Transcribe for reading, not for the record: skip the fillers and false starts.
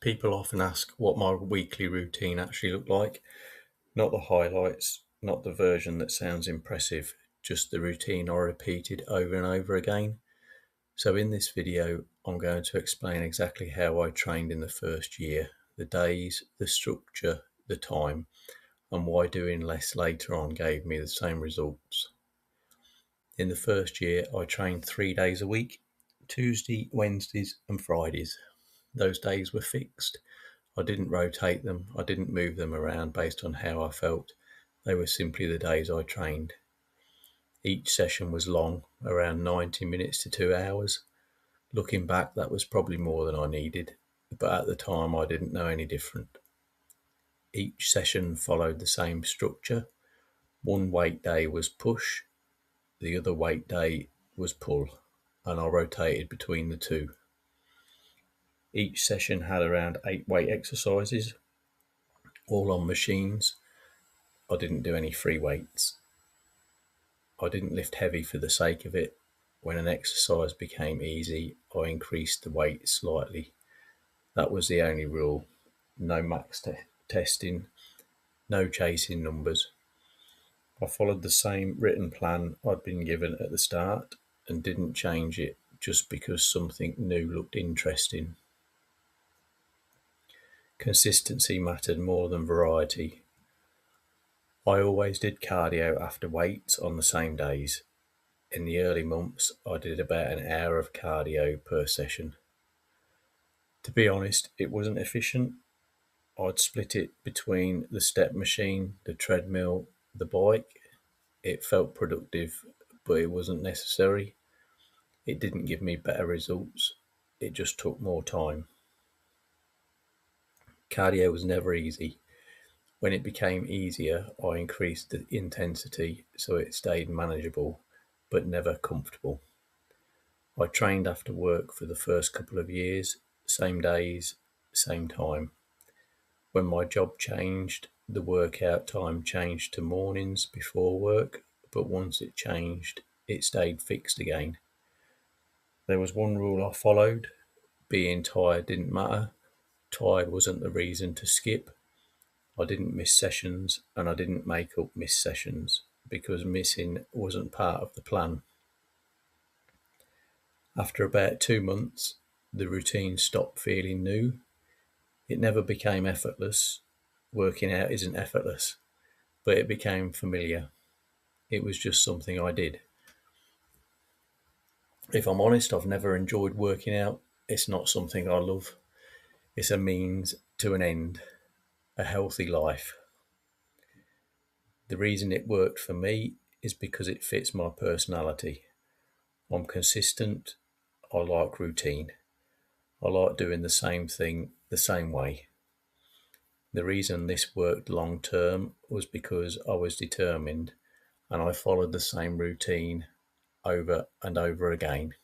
People often ask what my weekly routine actually looked like. Not the highlights, not the version that sounds impressive, just the routine I repeated over and over again. So in this video, I'm going to explain exactly how I trained in the first year, the days, the structure, the time, and why doing less later on gave me the same results. In the first year, I trained 3 days a week, Tuesday, Wednesdays and Fridays. Those days were fixed. I didn't rotate them, I didn't move them around based on how I felt. They were simply the days I trained. Each session was long, around 90 minutes to 2 hours. Looking back, that was probably more than I needed, but at the time I didn't know any different. Each session followed the same structure. One weight day was push, the other weight day was pull, and I rotated between the two. Each session had around 8 weight exercises, all on machines. I didn't do any free weights. I didn't lift heavy for the sake of it. When an exercise became easy, I increased the weight slightly. That was the only rule. No max testing, no chasing numbers. I followed the same written plan I'd been given at the start and didn't change it just because something new looked interesting. Consistency mattered more than variety. I always did cardio after weights on the same days. In the early months, I did about an hour of cardio per session. To be honest, it wasn't efficient. I'd split it between the step machine, the treadmill, the bike. It felt productive, but it wasn't necessary. It didn't give me better results. It just took more time. Cardio was never easy. When it became easier, I increased the intensity so it stayed manageable, but never comfortable. I trained after work for the first couple of years, same days, same time. When my job changed, the workout time changed to mornings before work, but once it changed, it stayed fixed again. There was one rule I followed: being tired didn't matter. Tired wasn't the reason to skip. I didn't miss sessions and I didn't make up missed sessions because missing wasn't part of the plan. After about 2 months, the routine stopped feeling new. It never became effortless. Working out isn't effortless, but it became familiar. It was just something I did. If I'm honest, I've never enjoyed working out. It's not something I love. It's a means to an end, a healthy life. The reason it worked for me is because it fits my personality. I'm consistent. I like routine. I like doing the same thing the same way. The reason this worked long term was because I was determined and I followed the same routine over and over again.